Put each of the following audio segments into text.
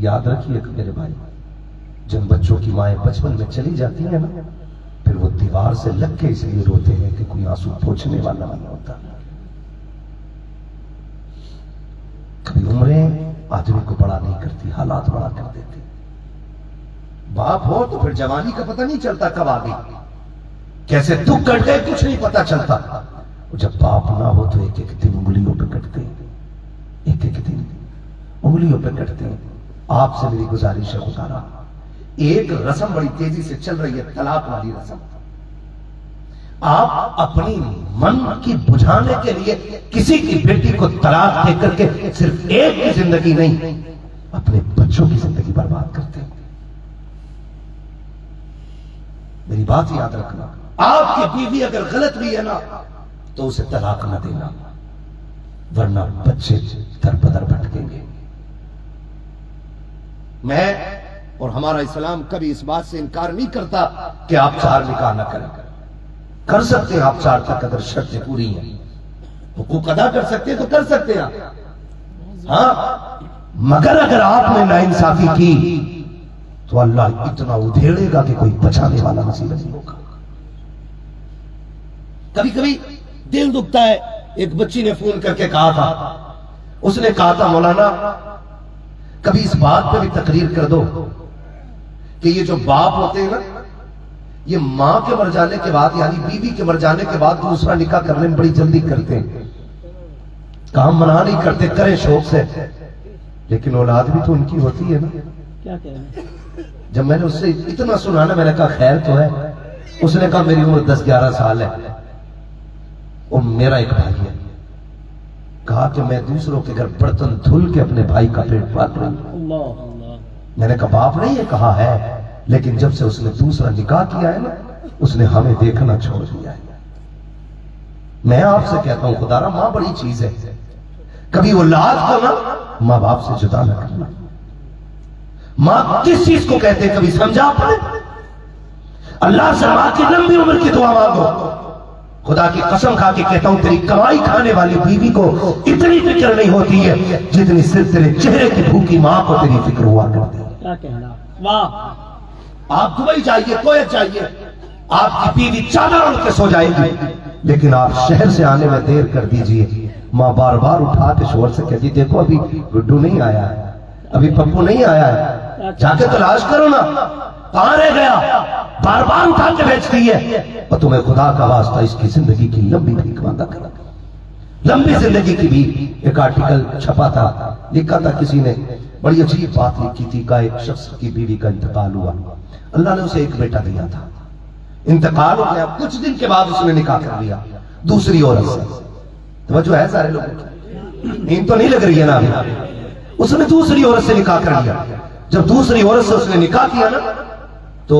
یاد رکھیے کہ میرے بھائی، جن بچوں کی مائیں بچپن میں چلی جاتی ہیں نا، پھر وہ دیوار سے لگ کے اس لیے روتے ہیں کہ کوئی آنسو پوچھنے والا نہیں ہوتا۔ کبھی عمریں آدمی کو بڑا نہیں کرتی، حالات بڑا کر دیتی۔ باپ ہو تو پھر جوانی کا پتہ نہیں چلتا کب آ گئی، کیسے دکھ کٹ گئے کچھ نہیں پتا چلتا۔ جب باپ نہ ہو تو ایک ایک دن انگلیوں پہ کٹتے ہیں، ایک ایک دن انگلیوں پہ کٹتے ہیں۔ آپ سے میری گزارش ہے خدا را، ایک رسم بڑی تیزی سے چل رہی ہے، طلاق والی رسم۔ آپ اپنی من کی بجھانے کے لیے کسی کی بیٹی کو طلاق دے کر کے صرف ایک کی زندگی نہیں، اپنے بچوں کی زندگی برباد کرتے ہیں۔ میری بات یاد رکھنا، آپ کی بیوی اگر غلط بھی ہے نا تو اسے طلاق نہ دینا، ورنہ بچے در بدر بھٹکیں گے۔ میں اور ہمارا اسلام کبھی اس بات سے انکار نہیں کرتا کہ آپ 4 نکاح نہ کریں، کر سکتے ہیں آپ 4 تک اگر شرطیں پوری ہیں، حقوق ادا کر سکتے ہیں تو کر سکتے ہیں ہاں، مگر اگر آپ نے ناانصافی کی تو اللہ اتنا ادھیڑے گا کہ کوئی بچانے والا نصیب نہیں ہوگا۔ کبھی کبھی دل دکھتا ہے۔ ایک بچی نے فون کر کے کہا تھا، اس نے کہا تھا مولانا کبھی اس بات پہ بھی تقریر کر دو کہ یہ جو باپ ہوتے ہیں نا، یہ ماں کے مر جانے کے بعد یعنی بیوی کے مر جانے کے بعد دوسرا نکاح کرنے میں بڑی جلدی کرتے ہیں، کام منع نہیں کرتے، کریں شوق سے، لیکن اولاد بھی تو ان کی ہوتی ہے نا۔ کیا کہنا؟ جب میں نے اس سے اتنا سنا نا، میں نے کہا خیر تو ہے۔ اس نے کہا میری عمر 10-11 سال ہے اور میرا ایک بھائی ہے، کہا کہ میں دوسروں کے گھر برتن دھل کے اپنے بھائی کا پیٹ پال رہی ہوں۔ میں نے کہا باپ نہیں ہے؟ کہا ہے، لیکن جب سے اس نے دوسرا نکاح کیا ہے نا، اس نے ہمیں دیکھنا چھوڑ دیا ہے۔ میں آپ سے کہتا ہوں خدا را، ماں بڑی چیز ہے، کبھی اولاد کو نا ماں باپ سے جدا نہ کرنا۔ ماں کس چیز کو کہتے ہیں کبھی سمجھا آپ نے؟ اللہ سے ماں کی لمبی عمر کی دعا مانگو۔ خدا کی قسم کھا کے کہتا ہوں، تیری کمائی کھانے والی بیوی کو اتنی فکر نہیں ہوتی ہے جتنی صرف تیرے چہرے کی بھوکی ماں کو تیری فکر ہوا کرتی ہے۔ کیا کہنا؟ واہ! آپ دبئی جائیے، کویت جائیے، آپ کی بیوی چادر اوڑھ کے سو جائے گی، لیکن آپ شہر سے آنے میں دیر کر دیجئے، ماں بار بار اٹھا کے شوہر سے کہتی دیکھو ابھی گڈو نہیں آیا ہے، ابھی پپو نہیں آیا ہے، جا کے تلاش کرو نا، کہاں رہ گیا؟ بار بار اٹھا کے بیچتی ہے۔ اور تمہیں خدا کا واسطہ اس کی زندگی کی لمبی بھیک مانگا کرا، لمبی زندگی کی بھی۔ ایک آرٹیکل چھپا تھا، لکھا تھا کسی نے، بڑی عجیب بات لکھی تھی کہ ایک شخص کی بیوی کا انتقال ہوا، اللہ نے اسے ایک بیٹا دیا تھا، انتقال ہو گیا، کچھ دن کے بعد اس نے نکاح کر لیا دوسری عورت سے۔ توجہ ہے سارے لوگوں؟ نیند تو نہیں لگ رہی ہے نا ابھی؟ اس نے دوسری عورت سے نکاح کر لیا۔ جب دوسری عورت سے اس نے نکاح کیا نا تو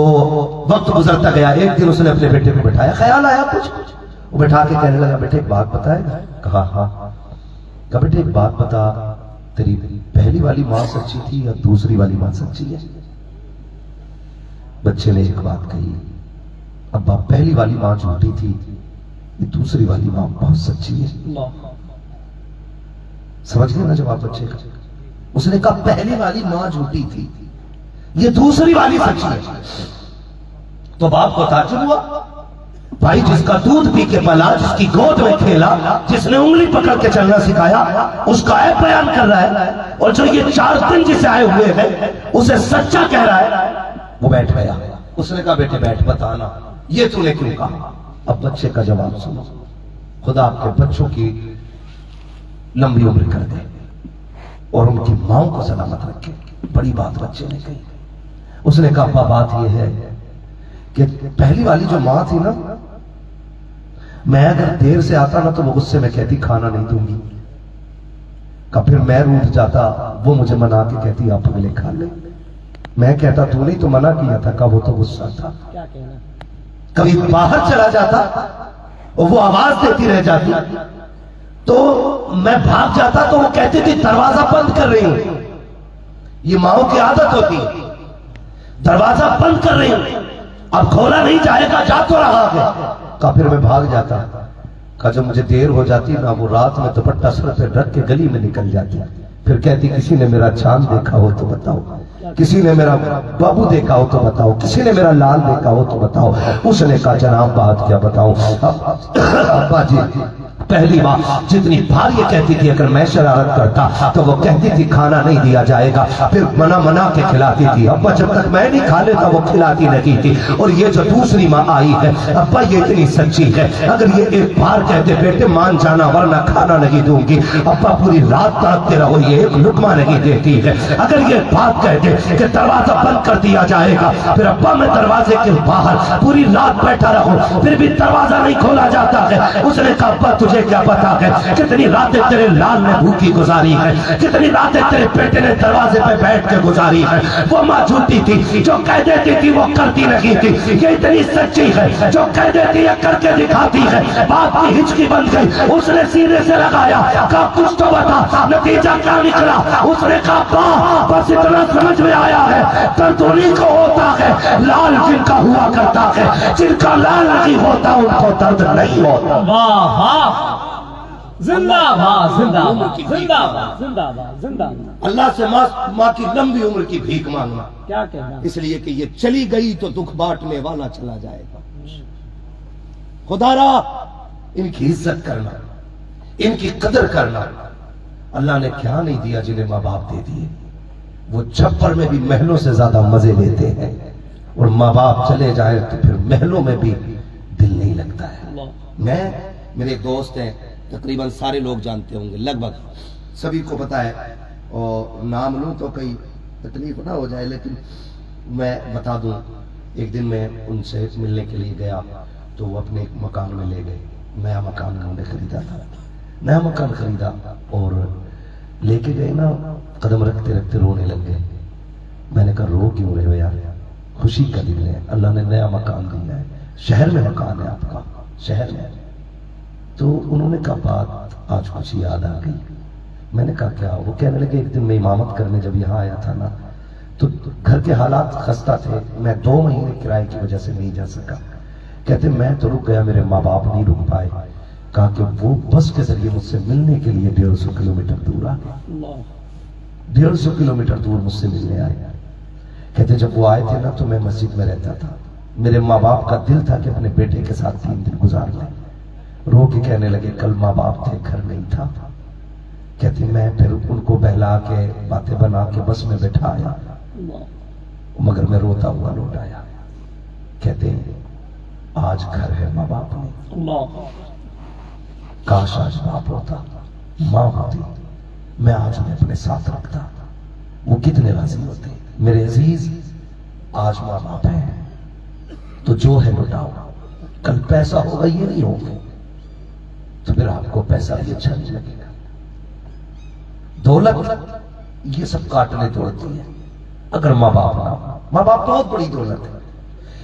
وقت گزرتا گیا، ایک دن اس نے اپنے بیٹے کو بٹھایا، خیال آیا کچھ، وہ بٹھا کے کہنے لگا بیٹے ایک بات بتائے گا؟ کہا ہاں۔ کہا بیٹے ایک بات بتا، تیری پہلی والی ماں سچی تھی یا دوسری والی ماں سچی ہے؟ بچے نے ایک بات کہی، ابا پہلی والی ماں جھوٹی تھی، یہ دوسری والی ماں بہت سچی ہے۔ سمجھ گئے نا جواب بچے کا؟ اس نے کہا پہلی والی ماں جھوٹی تھی، یہ دوسری والی سچی ہے۔ تو باپ کو تعجب ہوا، بھائی جس کا دودھ پی کے پلا، جس کی گود میں کھیلا، جس نے انگلی پکڑ کے چلنا سکھایا، اس کا عیب بیان کر رہا ہے، اور جو یہ 4 دن جسے آئے ہوئے ہیں اسے سچا کہہ رہا ہے۔ وہ بیٹھ گیا۔ اس نے کہا بیٹے بیٹھ، بتانا یہ تو نے کیوں کہا؟ اب بچے کا جواب سنو، خدا آپ کے بچوں کی لمبی عمر کر دے اور ان کی ماں کو سلامت رکھے۔ بڑی بات بچے نے کہی۔ اس نے کہا ابا بات یہ ہے کہ پہلی والی جو ماں تھی نا، میں اگر دیر سے آتا نا تو وہ غصے میں کہتی کھانا نہیں دوں گی، کہ پھر میں روٹھ جاتا، وہ مجھے منا کے کہتی آپ اگلے کھا لیں، میں کہتا تو نہیں تو منع کیا تھا، کہ وہ تو غصہ تھا۔ کبھی باہر چلا جاتا اور وہ آواز دیتی رہ جاتی تو میں بھاگ جاتا تو وہ کہتی تھی دروازہ بند کر رہی ہوں۔ یہ ماؤں کی عادت ہوتی، دروازہ بند کر رہی ہوں، اب کھولا نہیں جائے گا، جا تو رہا ہے۔ کہا پھر میں بھاگ جاتا، کہا جب مجھے دیر ہو جاتی نا، وہ رات میں دوپٹہ سر پہ رکھ کے گلی میں نکل جاتی، پھر کہتی کسی نے میرا چاند دیکھا ہو تو بتاؤ، کسی نے میرا بابو دیکھا ہو تو بتاؤ، کسی نے میرا لال دیکھا ہو تو بتاؤ۔ اس نے کہا جناب بات کیا بتاؤں؟ ابا جی پہلی بار جتنی بار یہ کہتی تھی اگر میں شرارت کرتا تو وہ کہتی تھی کھانا نہیں دیا جائے گا، پھر منا کے کھلاتی تھی۔ ابا جب تک میں نہیں کھا لیتا وہ کھلاتی نہیں تھی۔ اور یہ جو دوسری ماں آئی ہے ابا یہ اتنی سچی ہے، اگر یہ ایک بار کہتے بیٹے مان جانا ورنہ کھانا نہیں دوں گی، ابا پوری رات تڑپتے رہو یہ ایک لقمہ نہیں دیتی ہے۔ اگر یہ بات کہتے کہ دروازہ بند کر دیا جائے گا، پھر ابا میں دروازے کے باہر پوری رات بیٹھا رہوں پھر بھی دروازہ نہیں کھولا جاتا ہے۔ اس نے کہا ابا تجھے کیا پتا ہے کتنی راتیں تیرے لال نے بھوکی گزاری ہے، کتنی راتیں تیرے بیٹے نے دروازے پہ بیٹھ کے گزاری ہے۔ وہ ماں جھوٹی تھی جو کہہ دیتی تھی وہ کرتی نہیں تھی، یہ اتنی سچی ہے جو کہہ دیتی ہے کر کے دکھاتی ہے۔ بات کی ہچکی بن گئی، اس نے سینے سے لگایا، کہا کچھ تو بتا نتیجہ کیا نکلا؟ اس نے کہا بس اتنا سمجھ میں آیا ہے درد انہیں کو ہوتا ہے لال جن کا ہوا کرتا ہے، جن کا لال نہیں ہوتا ان کو درد نہیں ہوتا۔ واہ زندہ باد زندہ باد زندہ باد زندہ باد زندہ باد۔ اللہ سے ماں کی لمبی عمر کی بھیک مانگنا، کیا کہنا؟ اس لیے کہ یہ چلی گئی تو دکھ بانٹنے والا چلا جائے گا۔ خدا را ان کی عزت کرنا، ان کی قدر کرنا۔ اللہ نے کیا نہیں دیا جنہیں ماں باپ دے دیے۔ وہ چھپر میں بھی محلوں سے زیادہ مزے لیتے ہیں، اور ماں باپ چلے جائیں تو پھر محلوں میں بھی دل نہیں لگتا ہے۔ میرے ایک دوست ہیں تقریباً سارے لوگ جانتے ہوں گے، لگ بھگ سبھی کو پتا ہے، اور نام لوں تو کئی تکلیف نہ ہو جائے لیکن میں بتا دوں۔ ایک دن میں ان سے ملنے کے لیے گیا تو وہ اپنے ایک مکان میں لے گئے، نیا مکان انہوں نے خریدا تھا، نیا مکان خریدا اور لے کے گئے نا، قدم رکھتے رکھتے رونے لگ گئے۔ میں نے کہا رو کیوں رہے ہو یار، خوشی کا دن ہے، اللہ نے نیا مکان دیا ہے، شہر میں مکان ہے آپ کا، شہر میں۔ تو انہوں نے کہا بات آج کچھ یاد آ گئی۔ میں نے کہا کیا؟ وہ کہنے لگے ایک دن میں امامت کرنے جب یہاں آیا تھا نا تو گھر کے حالات خستہ تھے، میں 2 مہینے کرائے کی وجہ سے نہیں جا سکا۔ کہتے میں تو رک گیا، میرے ماں باپ نہیں رک پائے۔ کہا کہ وہ بس کے ذریعے مجھ سے ملنے کے لیے 150 کلومیٹر دور آ گئے، 150 کلومیٹر دور مجھ سے ملنے آئے۔ کہتے جب وہ آئے تھے نا تو میں مسجد میں رہتا تھا، میرے ماں باپ کا دل تھا کہ اپنے بیٹے کے ساتھ 3 دن گزار لیں۔ رو کے کہنے لگے کل ماں باپ تھے گھر نہیں تھا۔ کہتی میں پھر ان کو بہلا کے باتیں بنا کے بس میں بٹھا آیا، مگر میں روتا ہوا لوٹ آیا۔ کہتے آج گھر ہے ماں باپ نہیں، کاش آج باپ ہوتا ماں ہوتی، میں آج انہیں اپنے ساتھ رکھتا، وہ کتنے راضی ہوتے۔ میرے عزیز آج ماں باپ ہیں تو جو ہے لوٹاؤ، کل پیسہ ہوگا یہ نہیں ہوگا تو پھر آپ کو پیسہ بھی اچھا نہیں لگے گا۔ دولت یہ سب کاٹنے توڑتی ہے، اگر ماں باپ نہ ہو، ماں باپ بہت بڑی دولت ہے،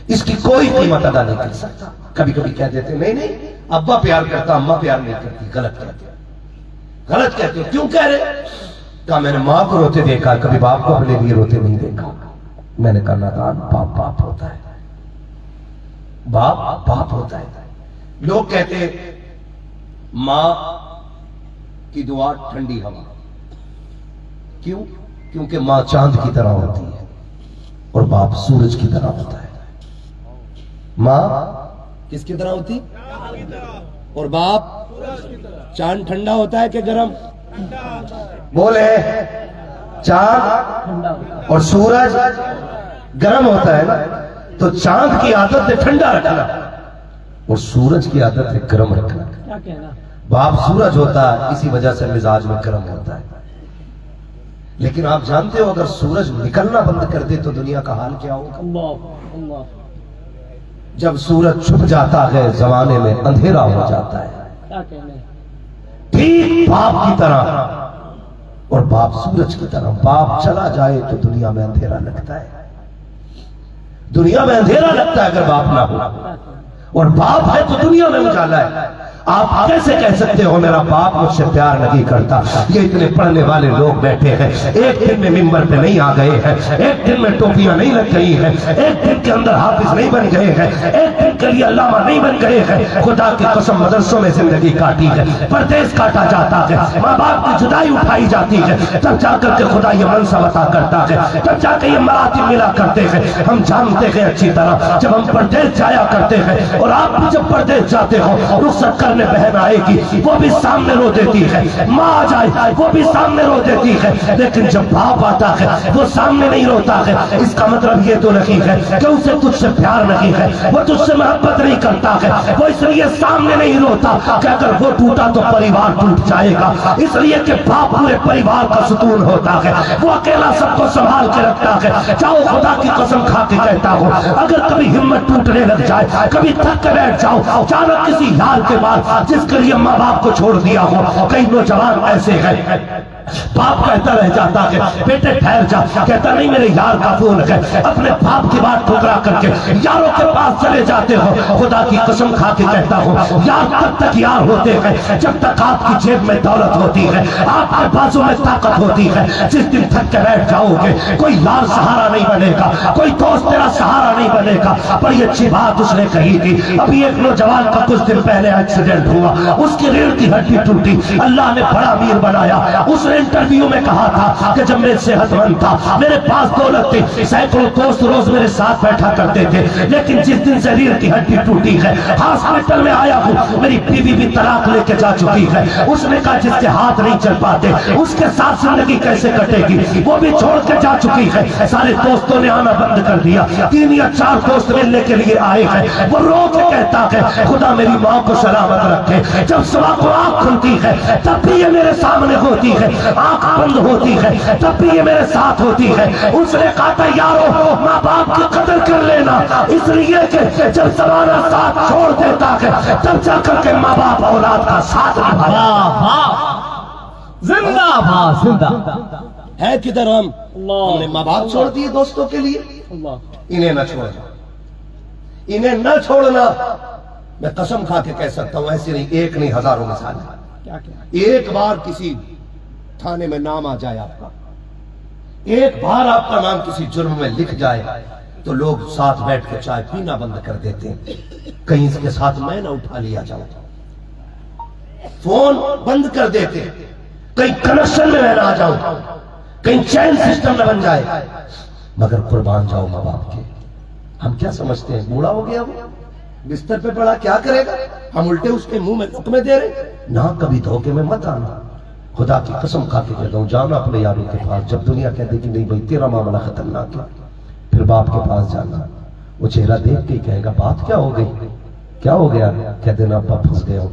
اس کی کوئی قیمت ادا نہیں کر سکتا۔ کبھی کبھی کہہ دیتے نہیں ابا پیار کرتا اماں پیار نہیں کرتی، غلط کہتے ہو، غلط کہتے ہو، کیوں کہہ رہے؟ کہا میں نے ماں کو روتے دیکھا، کبھی باپ کو اپنے لیے روتے نہیں دیکھا۔ میں نے کہا نادان، باپ باپ ہوتا ہے، باپ باپ ہوتا ہے۔ لوگ کہتے ماں کی دعا ٹھنڈی ہوا، کیوں؟ کیونکہ ماں چاند کی طرح ہوتی ہے اور باپ سورج کی طرح ہوتا ہے۔ ماں کس کی طرح ہوتی اور باپ؟ چاند ٹھنڈا ہوتا ہے کہ گرم؟ بولے چاند اور سورج گرم ہوتا ہے نا، تو چاند کی عادت ہے ٹھنڈا رکھنا اور سورج کی عادت ہے گرم رکھنا۔ باپ سورج ہوتا ہے اسی وجہ سے مزاج میں گرم ہوتا ہے، لیکن آپ جانتے ہو اگر سورج نکلنا بند کر دے تو دنیا کا حال کیا ہوگا؟ جب سورج چھپ جاتا ہے زمانے میں اندھیرا ہو جاتا ہے، ٹھیک باپ کی طرح اور باپ سورج کی طرح۔ باپ چلا جائے تو دنیا میں اندھیرا لگتا ہے، دنیا میں اندھیرا لگتا ہے اگر باپ نہ ہو، اور باپ ہے تو دنیا میں اجالا ہے۔ آپ کیسے کہہ سکتے ہو میرا باپ مجھ سے پیار نہیں کرتا؟ یہ اتنے پڑھنے والے لوگ بیٹھے ہیں، ایک دن میں ممبر پہ نہیں آ گئے ہیں، ایک دن میں ٹوپیاں نہیں لگ گئی ہیں، ایک دن کے اندر حافظ نہیں بن گئے ہیں، ایک دن کے لیے علامہ نہیں بن گئے ہیں، خدا کی قسم مدرسوں میں زندگی کاٹی ہے، پردیس کاٹا جاتا ہے، ماں باپ کی جدائی اٹھائی جاتی ہے، تب جا کر کے خدا یہ منصب عطا کرتا ہے، تب جا کے یہ مراتب ملا کرتے ہیں۔ ہم جانتے ہیں اچھی طرح جب ہم پردیس جایا کرتے ہیں، اور آپ بھی جب پردیس جاتے ہو، رخصت کرنے بہن آئے گی وہ بھی سامنے رو دیتی ہے، ماں آ جائے وہ بھی سامنے رو دیتی ہے، لیکن جب باپ آتا ہے وہ سامنے نہیں روتا ہے۔ اس کا مطلب یہ تو نہیں ہے کہ اسے تجھ سے پیار نہیں ہے، وہ تجھ سے محبت نہیں کرتا ہے، وہ اس لیے سامنے نہیں روتا کہ اگر وہ ٹوٹا تو پریوار ٹوٹ جائے گا، اس لیے کہ باپ پورے پریوار کا ستون ہوتا ہے، وہ اکیلا سب کو سنبھال کے رکھتا ہے۔ جاؤ خدا کی قسم کھا کے کہتا ہوں، اگر کبھی ہمت ٹوٹنے لگ جائے، کبھی تھک کے بیٹھ جاؤ، اچانک کسی یار کے بعد جس کے لیے ماں باپ کو چھوڑ دیا ہو، کئی نوجوان ایسے ہیں، باپ کہتا رہ جاتا ہے بیٹے ٹھہر جا، کہتا نہیں میرے یار کا فون ہے، اپنے باپ کی بات ٹھکرا کر کے یاروں کے پاس چلے جاتے ہو۔ خدا کی قسم کھا کے کہتا ہوں، یار تب تک یار ہوتے ہیں جب تک آپ کی جیب میں دولت ہوتی ہے، آپ کے بازو میں طاقت ہوتی ہے۔ جس دن تھک کے بیٹھ جاؤ گے کوئی یار سہارا نہیں بنے گا، کوئی دوست تیرا سہارا نہیں بنے گا۔ بڑی اچھی بات اس نے کہی تھی، ابھی ایک نوجوان کا کچھ دن پہلے ایکسیڈنٹ ہوا، اس کی ریڑھ کی ہڈی ٹوٹی، اللہ نے بڑا امیر بنایا۔ اس نے انٹرویو میں کہا تھا کہ جب میں صحت مند تھا، میرے پاس دولت تھی، سینکڑوں دوست روز میرے ساتھ بیٹھا کرتے تھے، لیکن جس دن سے ریڑھ کی ہڈی ٹوٹی ہے، ہاسپٹل میں آیا ہوں، میری بیوی بھی طلاق لے کے جا چکی ہے۔ اس نے کہا جس کے ہاتھ نہیں چل پاتے اس کے ساتھ زندگی کیسے کٹے گی، وہ بھی چھوڑ کے جا چکی ہے۔ سارے دوستوں نے آنا بند کر دیا، 3 یا 4 دوست ملنے کے لیے آئے ہیں۔ وہ رو کے کہتا ہے خدا میری ماں کو سلامت رکھے، جب صبح کو آنکھ کھلتی ہے تب بھی یہ میرے سامنے ہوتی ہے، آنکھ بند ہوتی ہے تب بھی یہ میرے ساتھ ہوتی ہے۔ اس نے کہا تھا یارو ماں باپ کی قدر کر لینا، اس لیے کہ جب زمانہ ساتھ چھوڑ دیتا ہے تب جا کر کے ماں باپ اولاد کا ساتھ نبھایا۔ زندہ باد زندہ ہے کدھر ہم نے ماں باپ چھوڑ دیے دوستوں کے لیے، انہیں نہ چھوڑنا، انہیں نہ چھوڑنا۔ میں قسم کھا کے کہہ سکتا ہوں ایسے نہیں، ایک نہیں ہزاروں مثال ہے۔ ایک بار کسی تھانے میں نام آ جائے آپ کا، ایک بار آپ کا نام کسی جرم میں لکھ جائے تو لوگ ساتھ بیٹھ کے چائے پینا بند کر دیتے ہیں، کہیں اس کے ساتھ میں نہ اٹھا لیا جاؤں، فون بند کر دیتے، کہیں کنیکشن میں نہ آ جاؤں، کہیں چین سسٹم نہ بن جائے، مگر قربان جاؤ ماں باپ کے۔ ہم کیا سمجھتے ہیں بوڑھا ہو گیا وہ بستر پہ پڑا کیا کرے گا، ہم الٹے اس کے منہ میں لقمے دے رہے نہ، کبھی دھوکے میں مت آنا۔ خدا کی قسم کھا کے کہتا ہوں جانا اپنے یاروں کے پاس، جب دنیا کہتے کہ نہیں بھائی تیرا معاملہ خطرناک ہے، پھر باپ کے پاس جانا، وہ چہرہ دیکھ کے کہے گا بات کیا ہو گئی، کیا ہو گیا، کہہ دینا ابا پھنس گئے ہو،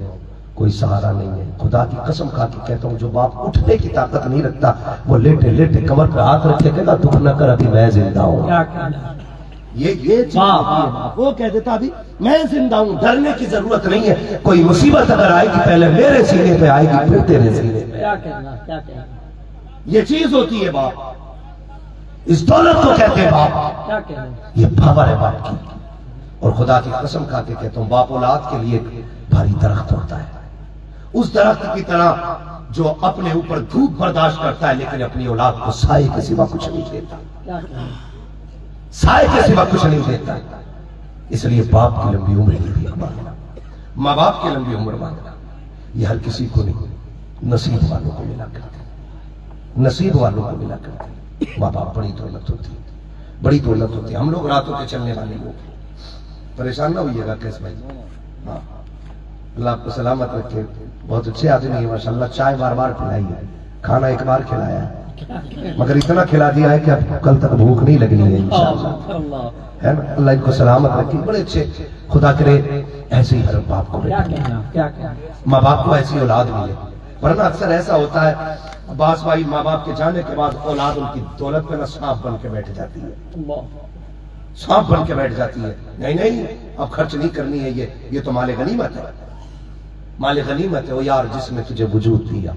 کوئی سہارا نہیں ہے۔ خدا کی قسم کھا کے کہتا ہوں جو باپ اٹھنے کی طاقت نہیں رکھتا وہ لیٹے لیٹے کمر پہ ہاتھ رکھ کے کہتا دکھ نہ کر ابھی میں زندہ ہوں۔ یہ چیز وہ کہہ دیتا ابھی میں زندہ ہوں، ڈرنے کی ضرورت نہیں ہے، کوئی مصیبت اگر آئے گی پہلے میرے سینے پہ آئے گی پھر تیرے سینے پہ۔ یہ چیز ہوتی ہے باپ، اس دولت کو کہتے ہیں باپ، یہ پاور ہے باپ کی۔ اور خدا کی قسم کھا کے کہتا ہوں باپ اولاد کے لیے بھاری درخت ہوتا ہے، اس درخت کی طرح جو اپنے اوپر دھوپ برداشت کرتا ہے لیکن اپنی اولاد کو سائے کے سوا کچھ نہیں دیتا، سائے کے سوا کچھ نہیں دیتا۔ اس لیے باپ کی لمبی عمر کی بھی مانگنا، ماں باپ کی لمبی عمر مانگنا، یہ ہر کسی کو نہیں، نصیب والوں کو ملا کرتے، نصیب والوں کو ملا کرتے۔ ماں باپ بڑی دولت ہوتی، بڑی دولت ہوتی۔ ہم لوگ راتوں کے چلنے والے لوگ، پریشان نہ ہوئیے گا کیس بھائی، ہاں اللہ آپ کو سلامت رکھے، بہت اچھے آدمی ہیں ماشاءاللہ، چائے بار بار پلائی ہے، کھانا ایک بار کھلایا ہے، مگر اتنا کھلا دیا ہے کہ اب کل تک بھوک نہیں لگنی ہے انشاءاللہ، ہے نا؟ اللہ ان کو سلامت رکھے، بڑے اچھے، خدا کرے ایسے ہی ہر باپ کو بیٹھے، ماں باپ کو ایسی اولاد ملے، ورنہ اکثر ایسا ہوتا ہے عباس بھائی ماں باپ کے جانے کے بعد اولاد ان کی دولت پہ نہ سانپ بن کے بیٹھ جاتی ہے، سانپ بن کے بیٹھ جاتی ہے، نہیں نہیں اب خرچ نہیں کرنی ہے، یہ تو مال غنیمت ہے، مال غنیمت ہے۔ وہ یار جس نے تجھے وجود دیا،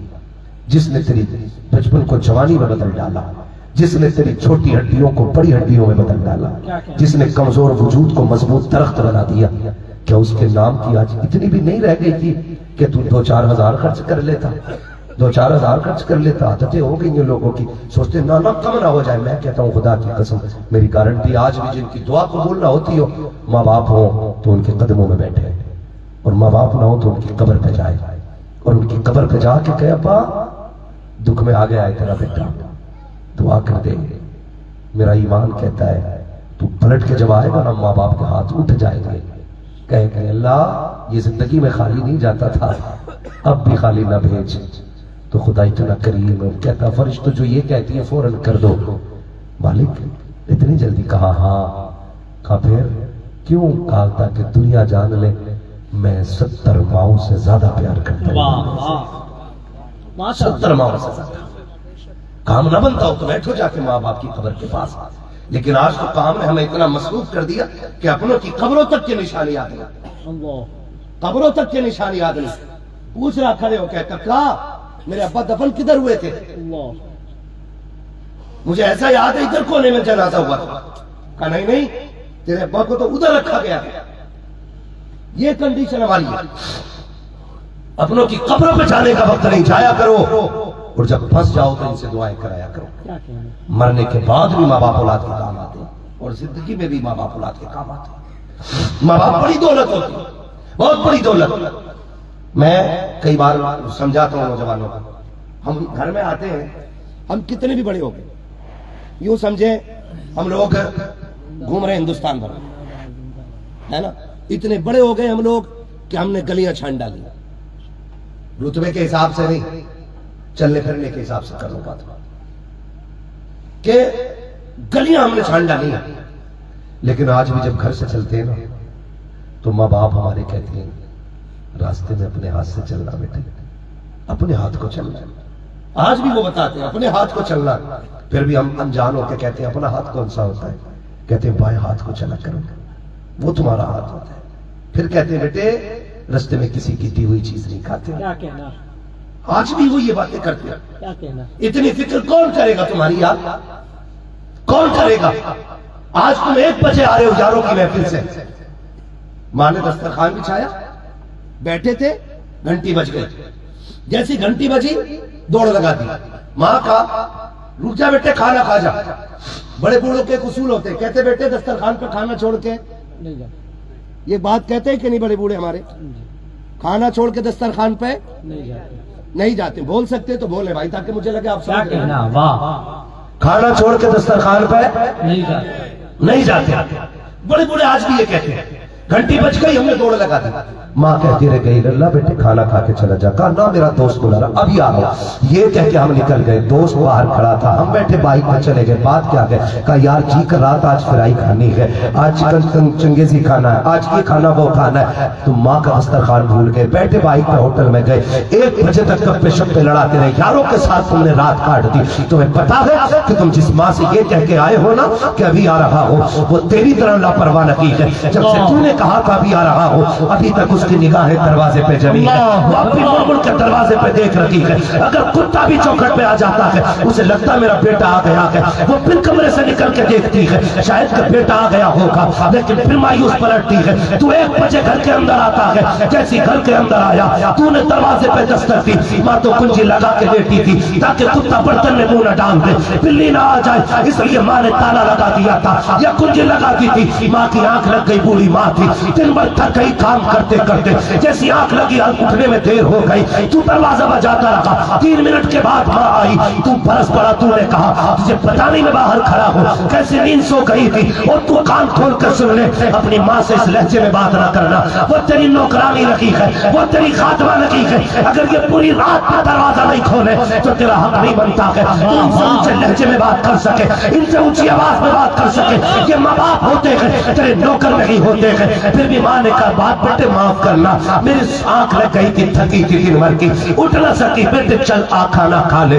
جس نے تیری بچپن کو جوانی میں بدل ڈالا، جس نے تیری چھوٹی ہڈیوں کو بڑی ہڈیوں میں بدل ڈالا، جس نے کمزور وجود کو مضبوط درخت بنا دیا، کیا اس کے نام کی آج اتنی بھی نہیں رہ گئی تھی کہ تو 2-4 ہزار خرچ کر لیتا؟ 2-4 ہزار خرچ کر لیتا؟ عادتیں ہو گئی ہیں لوگوں کی، سوچتے نا کم نہ ہو جائے۔ میں کہتا ہوں خدا کی قسم، میری گارنٹی آج بھی جن کی دعا قبول نہ ہوتی ہو، ماں باپ ہوں تو ان کے قدموں میں بیٹھے، اور ماں باپ نہ ہو تو ان کی قبر پہ جائے، اور ان کی قبر پہ جا کے کہے ابا دکھ میں آ گیا ہے تیرا بیٹا، دعا کر دے۔ میرا ایمان کہتا ہے تو پلٹ کے جب آئے گا نا ماں باپ کے ہاتھ اٹھ جائیں گے، کہے کہ اللہ یہ زندگی میں خالی نہیں جاتا تھا، اب بھی خالی نہ بھیج۔ تو خدا اتنا کریم ہے، کہتا فرشتوں جو یہ کہتی ہے فوراً کر دو۔ مالک اتنی جلدی کہا ہاں، کہا پھر کیوں؟ کہا تاکہ دنیا جان لے میں 70 ماؤں سے زیادہ پیار کرتا ہوں، 70 ماؤں سے زیادہ۔ کام نہ بنتا ہو تو بیٹھو جا کے ماں باپ کی قبر کے پاس، لیکن آج تو کام نے ہمیں اتنا مصروف کر دیا کہ اپنوں کی قبروں تک کی نشانی یاد نہیں، قبروں تک کی نشانی یاد نہیں۔ پوچھ رہا کھڑے ہو کہتا کہا میرے ابا دفن کدھر ہوئے تھے؟ مجھے ایسا یاد ہے ادھر کونے میں جنازہ ہوا تھا۔ کہا نہیں نہیں، تیرے ابا کو تو ادھر رکھا گیا تھا۔ یہ کنڈیشن ہماری ہے، اپنوں کی قبروں پہ جانے کا وقت نہیں، جایا کرو، اور جب پھنس جاؤ تو ان سے دعائیں کرایا کرو۔ مرنے کے بعد بھی ماں باپ اولاد کے کام آتے ہیں، اور زندگی میں بھی ماں باپ اولاد کے کام آتے ہیں۔ ماں باپ بڑی دولت ہوتی ہے، بہت بڑی دولت۔ میں کئی بار سمجھاتا ہوں نوجوانوں کو، ہم گھر میں آتے ہیں، ہم کتنے بھی بڑے ہو گئے، یوں سمجھیں ہم لوگ گھوم رہے ہندوستان بھر ہے نا، اتنے بڑے ہو گئے ہم لوگ کہ ہم نے گلیاں چھان ڈالی، رتبے کے حساب سے نہیں، چلنے پھرنے کے حساب سے کر لو بات، کہ گلیاں ہم نے چھان ڈالی ہیں۔ لیکن آج بھی جب گھر سے چلتے ہیں نا تو ماں باپ ہمارے کہتے ہیں راستے میں اپنے ہاتھ سے چلنا بیٹے، اپنے ہاتھ کو چلنا۔ آج بھی وہ بتاتے ہیں اپنے ہاتھ کو چلنا، پھر بھی ہم انجان ہو کے کہتے ہیں اپنا ہاتھ کون سا ہوتا ہے؟ کہتے ہیں بائیں ہاتھ کو چلا کرو، وہ تمہارا ہاتھ ہوتا ہے۔ پھر کہتے ہیں بیٹے رستے میں کسی کی دی ہوئی چیز نہیں کھاتے۔ آج بھی وہ یہ باتیں کرتے ہیں۔ اتنی فکر کون کرے گا تمہاری یاد؟ کون کرے گا؟ آج تم 1 بجے آ رہے ہو یاروں کی محفل سے، ماں نے دسترخوان بچھایا، بیٹھے تھے، گھنٹی بج گئی، جیسی گھنٹی بجی دوڑ لگا دی، ماں کا رک جا بیٹے کھانا کھا جا۔ بڑے بوڑھوں کے اصول ہوتے ہیں، کہتے بیٹے دسترخوان پہ کھانا چھوڑ کے نہیں جا، یہ بات کہتے ہیں کہ نہیں بڑے بوڑھے ہمارے؟ کھانا چھوڑ کے دسترخوان پہ نہیں جاتے، بول سکتے تو بولے بھائی تاکہ مجھے لگے آپ سمجھ رہے ہیں۔ کھانا چھوڑ کے دسترخوان پہ نہیں جاتے، بڑے بوڑھے آج بھی یہ کہتے ہیں۔ گھنٹی بج گئی ہم نے دوڑ لگا دی، ماں کہتی رہ گئی اللہ بیٹے کھانا کھا کے چلا جا۔ کہا نہ میرا دوست بلا رہا ابھی آ رہا، یہ کہہ کے ہم نکل گئے، دوست باہر کھڑا تھا، ہم بیٹھے بائک پہ چلے گئے، بات کیا گئے؟ کہا یار جی کر رہا تھا آج فرائی کھانی ہے، آج چکن چنگیزی کھانا ہے، آج یہ کھانا وہ کھانا ہے۔ تو ماں کا دسترخوان بھول گئے، بیٹھے بائک پہ ہوٹل میں گئے، 1 بجے تک گپے شپے لڑاتے رہے، یاروں کے ساتھ تم نے رات کاٹ دی۔ تمہیں پتا ہے کہ تم جس ماں سے یہ کہہ کے آئے ہو نا کہ ابھی آ رہا ہو، وہ تیری طرح لاپرواہ نہ کی ہے۔ جب سے تم نے کہا تھا ابھی آ رہا ہو، ابھی تک اس کی نگاہیں دروازے پہ جمی ہے، وہ اپنی مڑ کے دروازے پہ دیکھ رکھی ہے۔ اگر کتا بھی چوکھٹ پہ آ جاتا ہے اسے لگتا میرا بیٹا آ گیا ہے، وہ پھر کمرے سے نکل کے دیکھتی ہے شاید کہ بیٹا آ گیا ہوگا، لیکن پھر مایوس پلٹتی ہے۔ تو 1 بجے گھر کے اندر آتا ہے، جیسی گھر کے اندر آیا تو نے دروازے پہ دستک دی، ماں تو کنجی لگا کے لیٹی تھی تاکہ کتا برتن میں منہ نہ ڈال دے، بلی نہ آ جائے، اس لیے ماں نے تالا لگا دیا تھا یا کنجی لگا دی تھی۔ ماں کی آنکھ لگ گئی، بوڑھی ماں تھی، دن بھر تھک گئی کام کرتے کرتے، جیسی آنکھ لگی اٹھنے میں دیر ہو گئی، تو دروازہ بجاتا رہا۔ 3 منٹ کے بعد ماں آئی، تو برس پڑا، تو نے کہا تجھے پتا نہیں میں باہر کھڑا ہوں، کیسے نیند سو گئی تھی، اور تو کان کھول کر سن لے، اپنی ماں سے اس لہجے میں بات نہ کرنا، وہ تیری نوکرانی رکھی ہے، وہ تیری خادمہ رکھی ہے، اگر یہ پوری رات میں دروازہ نہیں کھولے تو تیرا حق نہیں بنتا ہے ان سے اونچے لہجے میں بات کر سکے، ان سے اونچی آواز میں بات کر سکے۔ یہ ماں باپ ہوتے ہیں، تیرے نوکر نہیں ہوتے ہیں۔ پھر بھی ماں نے کہا باپ بیٹے معاف کرنا، میری آنکھ لگ گئی تھی، تھکی تھی دن بھر کی، اٹھ نہ سکی، بیٹے چل آ کھانا کھا لے۔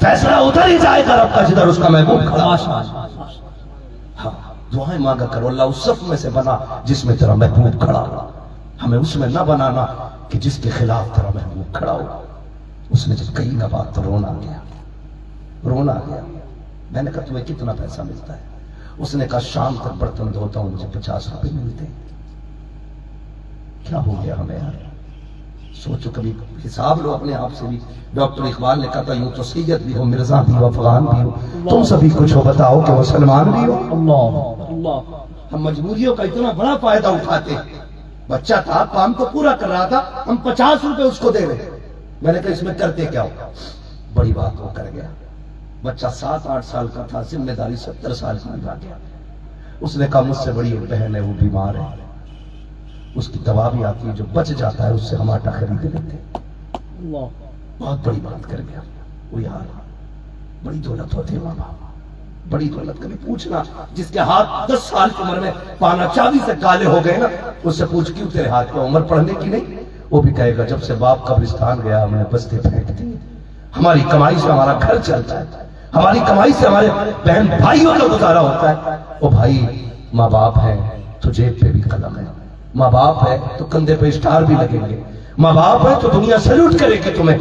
فیصلہ ادھر ہی جائے گا رب کا جدھر اس کا محبوب کھڑا. ہاں دعائیں مانگا کرو اللہ اس صف میں سے بنا جس میں تیرا محبوب کھڑا ہو. ہمیں اس میں نہ بنانا کہ جس کے خلاف تیرا محبوب کھڑا ہو. اس نے جب کہی نہ بات تو رونا گیا. میں نے کہا تمہیں کتنا پیسہ ملتا ہے؟ اس نے کہا شام تک برتن دھوتا ہوں مجھے 50 روپے ملتے ہیں. کیا ہو گیا ہمیں یار؟ سوچو کبھی حساب لو اپنے آپ سے بھی. ڈاکٹر اقبال نے کہا تھا یوں تو سید بھی ہو مرزا بھی ہو افغان بھی ہو تم سبھی کچھ ہو بتاؤ کہ مسلمان بھی ہو. ہم مجبوریوں کا اتنا بڑا فائدہ اٹھاتے. بچہ تھا کام تو پورا کر رہا تھا ہم 50 روپے اس کو دے رہے. میں نے کہا اس میں کرتے کیا ہو؟ بڑی بات وہ کر گیا. بچہ 7-8 سال کا تھا ذمہ داری 70 سال کی نبھا گیا. اس نے کہا مجھ سے بڑی ایک بہن ہے وہ بیمار ہے اس کی دوا بھی آتی ہے جو بچ جاتا ہے اس سے ہم آٹا خرید لیتے. بہت بڑی بات کر گیا وہ یار. بڑی دولت ہوتی ہے ماں باپ بڑی دولت. کبھی پوچھنا جس کے ہاتھ 10 سال کی عمر میں پانا چاندی سے کالے ہو گئے نا اس سے پوچھ کیوں تیرے ہاتھ کی عمر پڑھنے کی نہیں؟ وہ بھی کہے گا جب سے باپ قبرستان گیا ہم نے بستے پھینک دی. ہماری کمائی سے ہمارا گھر چلتا ہے. ہماری کمائی سے ہمارے بہن بھائیوں کا گزارا ہوتا ہے. وہ بھائی ماں باپ ہے تو جیب پہ بھی قلم ہے. ماں باپ ہے تو کندھے پہ اسٹار بھی لگیں گے. ماں باپ ہے تو دنیا سیلوٹ کرے گی تمہیں.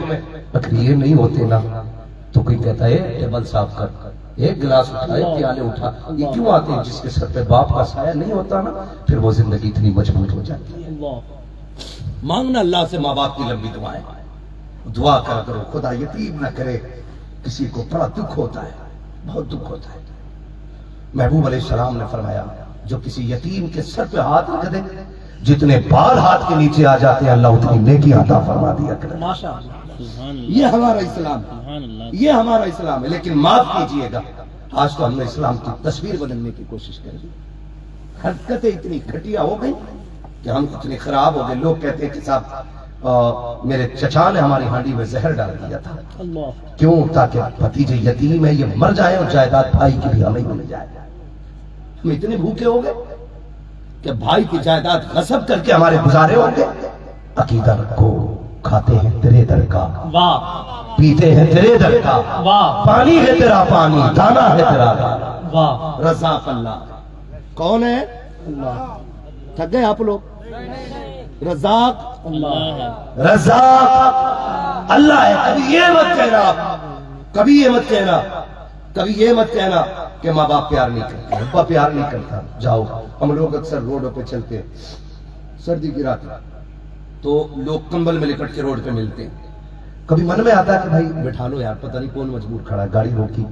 اگر یہ نہیں ہوتے نا تو کوئی کہتا ہے ٹیبل صاف کر ایک گلاس اٹھائے پیالے اٹھا. یہ کیوں آتے ہیں؟ جس کے سر پہ باپ کا سایہ نہیں ہوتا نا پھر وہ زندگی اتنی مضبوط ہو جاتی ہے. مانگنا اللہ سے ماں باپ کی لمبی دعائیں. دعا کر کرو خدا یتیم نہ کرے. کسی کو بڑا دکھ ہوتا ہے بہت دکھ ہوتا ہے. محبوب علیہ السلام نے فرمایا جو کسی یتیم کے سر پہ ہاتھ رکھ دے جتنے بال ہاتھ کے نیچے آ جاتے ہیں اللہ اتنی نیکی عطا فرما دیا کرے. یہ ہمارا اسلام ہے. یہ ہمارا اسلام ہے. لیکن معاف کیجئے گا آج تو ہم نے اسلام کی تصویر بدلنے کی کوشش کر دی. حرکتیں اتنی گھٹیا ہو گئی کہ ہم اتنے خراب ہو گئے. لوگ کہتے ہیں کہ صاحب میرے چچا نے ہماری ہانڈی میں زہر ڈال دیا تھا. کیوں؟ تاکہ بھتیجے یتیم ہے یہ مر جائے اور جائیداد بھائی کی بھی ہمیں مل جائے. ہم اتنے بھوکے ہو گئے کہ بھائی کی جائیداد غصب کر کے ہمارے گزارے ہوں گے. عقیدہ رکھو کھاتے ہیں تیرے در کا پیتے ہیں تیرے در کا پانی ہے تیرا پانی دانا ہے تیرا دانا. رزاق اللہ کون ہے؟ تھک گئے آپ لوگ؟ رزاق رزاق اللہ ہے. کبھی یہ مت کہنا کبھی یہ مت کہنا کبھی یہ مت کہنا کہ ماں باپ پیار نہیں کرتے ابا پیار نہیں کرتا. جاؤ ہم لوگ اکثر روڈوں پہ چلتے سردی کی رات تو لوگ کمبل میں لپٹ کے روڈ پہ ملتے ہیں. کبھی من میں آتا ہے کہ بھائی بٹھا لو یار پتہ نہیں کون مجبور کھڑا ہے. گاڑی روکی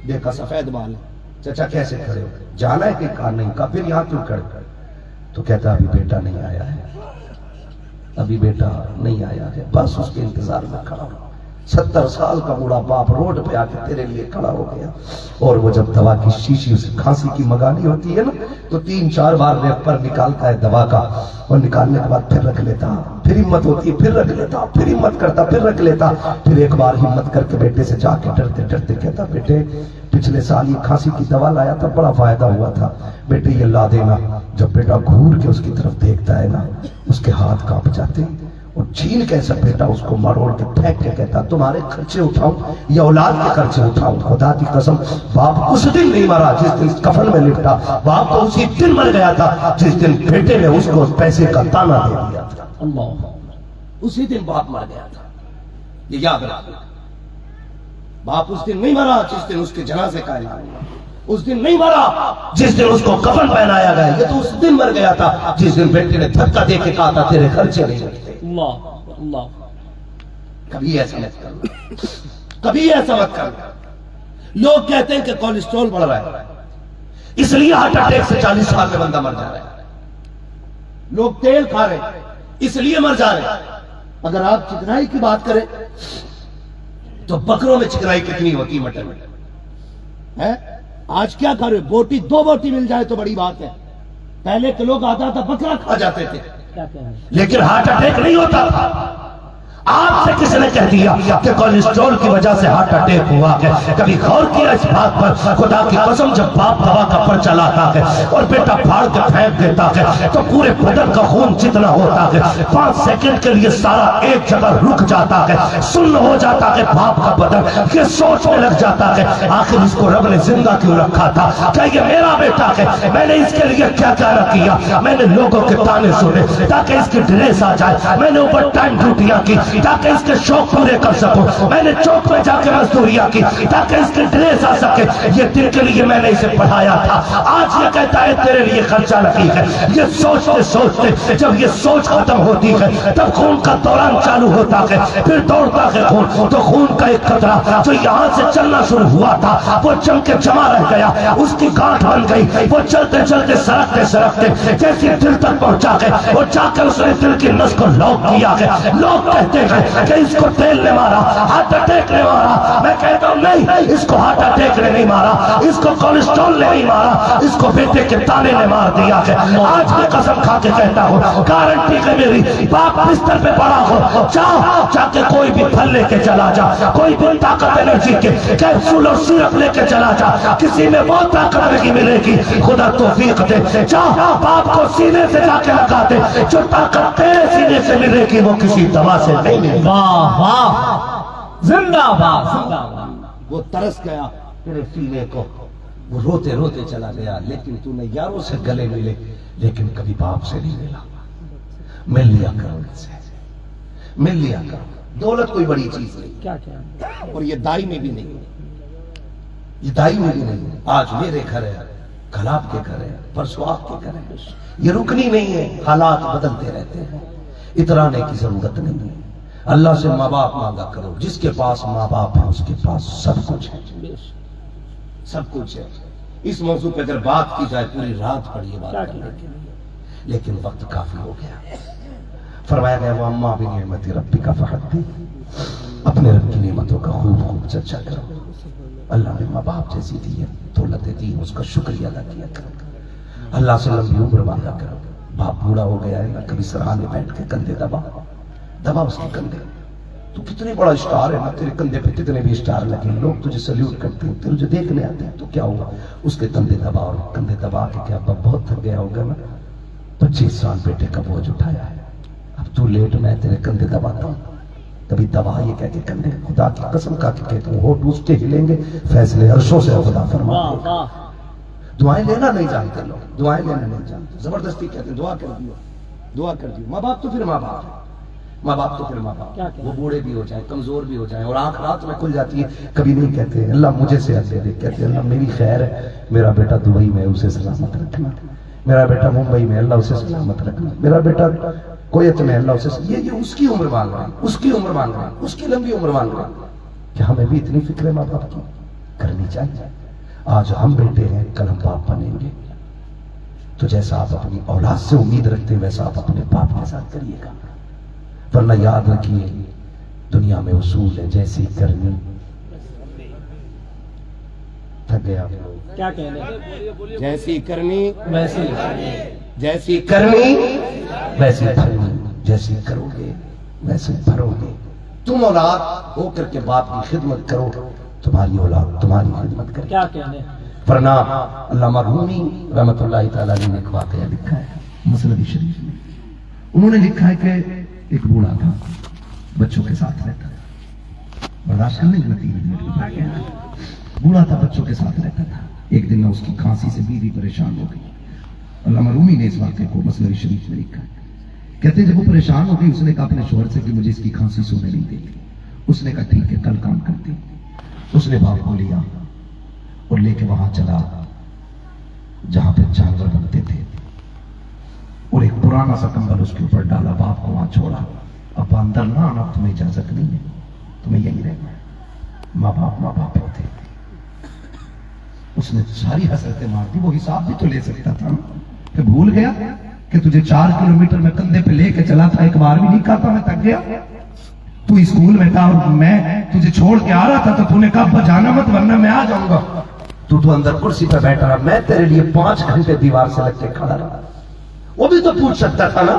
دیکھا سفید بال ہے. چچا کیسے کھڑے ہو؟ جانا ہے کہ کار نہیں کا پھر یہاں کیوں کھڑے؟ تو کہتا ابھی بیٹا نہیں آیا ہے ابھی بیٹا نہیں آیا ہے بس اس کے انتظار میں کھڑا ہوں. 70 سال کا بوڑھا باپ روڈ پہ آ کے تیرے لیے کھڑا ہو گیا. اور وہ جب دوا کی شیشی اسے کھانسی کی منگانی ہوتی ہے نا تو 3-4 بار ریپر نکالتا ہے دوا کا اور نکالنے کے بعد پھر رکھ لیتا. پھر ہمت ہوتی ہے پھر رکھ لیتا پھر ہمت کرتا پھر رکھ لیتا. پھر ایک بار ہمت کر کے بیٹے سے جا کے ڈرتے ڈرتے کہتا بیٹے پچھلے سال یہ کھانسی کی دوا لایا تھا بڑا فائدہ ہوا تھا بیٹے یہ لا دینا. جب بیٹا گھور کے اس کی طرف دیکھتا ہے نا اس کے ہاتھ کانپ جاتے اور چھین کیسا بیٹا اس کو مروڑ کے پھینک کے کہتا تمہارے خرچے اٹھاؤں یا اولاد کے خرچے اٹھاؤں؟ خدا کی قسم باپ اس دن نہیں مرا جس دن کفن میں لپٹا. باپ تو اسی دن مر گیا تھا جس دن بیٹے نے اس کو پیسے کا تانا دے دیا تھا. اسی دن باپ مر گیا تھا. یہ یاد رکھنا باپ اس دن نہیں مرا جس دن اس کے جنازے کا اعلان ہوا. اس دن نہیں مرا جس دن اس کو کفن پہنایا گیا. یہ تو اس دن مر گیا تھا جس دن بیٹے نے دھکا دے کے کہا تھا تیرے خرچے نہیں لگتے. اللہ کبھی ایسا مت کرنا کبھی ایسا مت کرنا. لوگ کہتے ہیں کہ کولیسٹرول بڑھ رہا ہے اس لیے ہارٹ اٹیک سے 40 سال میں بندہ مر جا رہا ہے. لوگ تیل کھا رہے ہیں اس لیے مر جا رہے ہیں. اگر آپ چکنائی کی بات کریں تو بکروں میں چکنائی کتنی ہوتی مٹن میں. آج کیا کھا رہے؟ بوٹی 2 بوٹی مل جائے تو بڑی بات ہے. پہلے کے لوگ آتا تھا بکرا کھا جاتے تھے لیکن ہارٹ اٹیک نہیں ہوتا تھا. آپ سے کس نے کہہ دیا کہ کولیسٹرول کی وجہ سے ہارٹ اٹیک ہوا ہے؟ کبھی غور کیا اس بات پر؟ خدا کی قسم جب باپ دوا کا پرچہ لاتا ہے اور بیٹا پھاڑ کے پھینک دیتا ہے تو پورے بدن کا خون جتنا ہوتا ہے 5 سیکنڈ کے لیے سارا ایک جگہ رک جاتا ہے، سن ہو جاتا ہے باپ کا بدن، یہ سوچنے لگ جاتا ہے آخر اس کو رب نے زندہ کیوں رکھا تھا؟ کہ یہ میرا بیٹا ہے، میں نے اس کے لیے کیا کیا کیا؟ میں نے لوگوں کے تانے سنے تاکہ اس کی ڈریس آ جائے، میں نے اوور ٹائم ڈیوٹیاں کی تاکہ اس کے شوق پورے کر سکوں، میں نے چوک میں جا کے مزدوریاں کی تاکہ اس کے ڈریس آ سکے، یہ دن کے لیے میں نے اسے پڑھایا تھا، آج یہ کہتا ہے تیرے لیے خرچہ لگی ہے۔ یہ سوچتے سوچتے جب یہ سوچ ختم ہوتی ہے تب خون کا دوران چالو ہوتا ہے، پھر دوڑتا ہے خون، تو خون کا ایک قطرہ جو یہاں سے چلنا شروع ہوا تھا وہ جم کے جمع رہ گیا، اس کی گانٹھ بن گئی، وہ چلتے چلتے سرکتے سرکتے جیسی دل تک پہنچا گئے، اور جا کر اس نے دل کی نس کو لاک کیا ہے۔ لوگ کہتے ہیں کہ اس کو تیل نے مارا، ہارٹ اٹیک نے مارا، میں کہتا ہوں نہیں، اس کو ہارٹ اٹیک نے نہیں مارا، اس کو کولیسٹرول نے نہیں مارا، اس کو بیٹے کے تانے نے مار دیا ہے۔ آج میں قسم کھا کے کہتا ہوں، گارنٹی ہے میری، باپ بستر پہ پڑا ہو، جا کے کوئی بھی پھل لے کے چلا جا، کوئی بھی طاقت انرجی کے کیپسول اور سیرپ لے کے چلا جا، کسی میں وہ طاقت نہیں ملے گی، خدا توفیق دے، جا باپ کو سینے سے جا کے لگا دے، جو طاقت تیرے سینے سے ملے گی وہ کسی دوا سے نہیں ملے گی۔ واہ واہ، زندہ باد زندہ باد۔ وہ ترس گیا تیرے سینے کو، وہ روتے روتے چلا گیا، لیکن تو نے یاروں سے گلے ملے لیکن کبھی باپ سے نہیں ملا۔ مل لیا کرو ان سے، مل لیا کرو، دولت کوئی بڑی چیز نہیں، کیا کیا، اور یہ دائی میں بھی نہیں، یہ دائی میں بھی نہیں۔ آج میرے گھر ہے، کل آپ کے گھر ہے، پرسوں آپ کے گھر ہے، یہ رکنی نہیں ہے، حالات بدلتے رہتے ہیں، اترانے کی ضرورت نہیں ہے۔ اللہ سے ماں باپ مانگا کرو، جس کے پاس ماں باپ ہے اس کے پاس سب کچھ ہے، سب کچھ ہے۔ اس موضوع پہ اگر بات کی جائے پوری رات پڑی بات کرنے کے لیے، لیکن وقت کافی ہو گیا۔ فرمایا گیا وہ اما بھی نعمت ربی کا فحد دی، اپنے رب کی نعمتوں کا خوب خوب چرچا کرو۔ اللہ نے ماں باپ جیسی دی ہے، دولت دی، اس کا شکریہ ادا کیا کرو، اللہ سے لمبی عمر مانگا کرو۔ باپ بوڑھا ہو گیا ہے، کبھی سراہنے بیٹھ کے کندھے دبا اس کے کندھے، تو کتنے بڑا اسٹار ہے نا، تیرے کندھے پہ کتنے بھی اسٹار لگے، لوگ تجھے سلیوٹ کرتے ہیں، تجھے دیکھنے آتے ہیں، تو کیا ہوا؟ اس کے کندھے دبا، اور کندھے دبا کے کیا بہت تھک گیا ہوگا نا، 25 سال بیٹے کا بوجھ اٹھایا ہے، اب تو لیٹ، میں تیرے کندھے دباتا ہوں، کبھی دبا یہ کہہ کے کندھے، خدا کی قسم کا کہ کہتا ہوں ہوٹ اس کے ہلیں گے، فیصلے عرشوں سے خدا فرما دے گا۔ دعائیں لینا نہیں جانتے لوگ، دعائیں لینا نہیں جانتے، زبردستی کہتے ہیں دعا کر دیو، دعا کر دیو۔ ماں باپ تو پھر ماں باپ ہے، ماں باپ تو پھر ماں باپ، وہ بوڑھے بھی ہو جائیں، کمزور بھی ہو جائیں، اور آنکھ رات میں کھل جاتی ہے، کبھی نہیں کہتے اللہ مجھے صحت دے دے، کہتے اللہ میری خیر ہے، میرا بیٹا دبئی میں اسے سلامت رکھنا، میرا بیٹا ممبئی میں اللہ اسے سلامت رکھنا، میرا بیٹا کویت میں اللہ اسے، یہ اس کی عمر مانگ رہا ہے، اس کی عمر مانگ رہا ہے، اس کی لمبی عمر مانگ رہا ہے، کہ ہمیں بھی اتنی فکر ماں باپ کی کرنی چاہیے۔ آج ہم بیٹے ہیں، کل ہم باپ بنیں گے، تو جیسا آپ اپنی اولاد سے امید رکھتے ہیں ویسا آپ اپنے باپ کے ساتھ کریے گا، ورنہ یاد رکھیے دنیا میں اصول ہے، جیسی کرنی، تھک گیا کیا کہنے، جیسی کرنی ویسی، جیسی کرنی ویسی بھرنی، جیسی کرو گے ویسے بھرو گے۔ تم اولاد ہو کر کے باپ کی خدمت کرو، تمہاری اولاد تمہاری خدمت کرے۔ کیا کہنے، ورنہ علامہ رومی رحمت اللہ تعالیٰ علیہ نے ایک واقعہ لکھا ہے مسند شریف میں، انہوں نے لکھا ہے کہ ایک بوڑھا تھا، بچوں کے ساتھ رہتا تھا، برداشت کرنے کے نتیجے بوڑھا تھا، بچوں کے ساتھ رہتا تھا۔ ایک دن اس کی کھانسی سے بیوی پریشان ہو گئی، علامہ رومی نے اس واقعے کو مسند شریف میں لکھا ہے، کہتے ہیں جب وہ پریشان ہو گئی اس نے کہا اپنے شوہر سے کہ مجھے اس کی کھانسی سونے نہیں دیتی، اس نے کہا ٹھیک ہے کل کام کرتے، اس نے باپ کو لیا اور لے کے وہاں چلا جہاں پہ جانور بنتے تھے، اور ایک پرانا سا کمبل اس کے اوپر ڈالا، باپ کو وہاں چھوڑا، اب اندر نہ آنا، تمہیں اجازت نہیں ہے، تمہیں یہی رہنا ہے۔ ماں باپ ہوتے، اس نے ساری حسرتیں مار دی، وہ حساب بھی تو لے سکتا تھا نا، کہ بھول گیا کہ تجھے 4 کلومیٹر میں کندھے پہ لے کے چلا تھا، ایک بار بھی نہیں کہا تھا میں تھک گیا، تو اسکول میں تھا اور میں تجھے چھوڑ کے آ رہا تھا تو تو نے کہا بجانا مت ورنہ میں آ جاؤں گا، تو اندر کرسی پہ بیٹھا رہا، میں تیرے لیے 5 گھنٹے دیوار سے لگ کے کھڑا رہا، وہ بھی تو پوچھ سکتا تھا نا،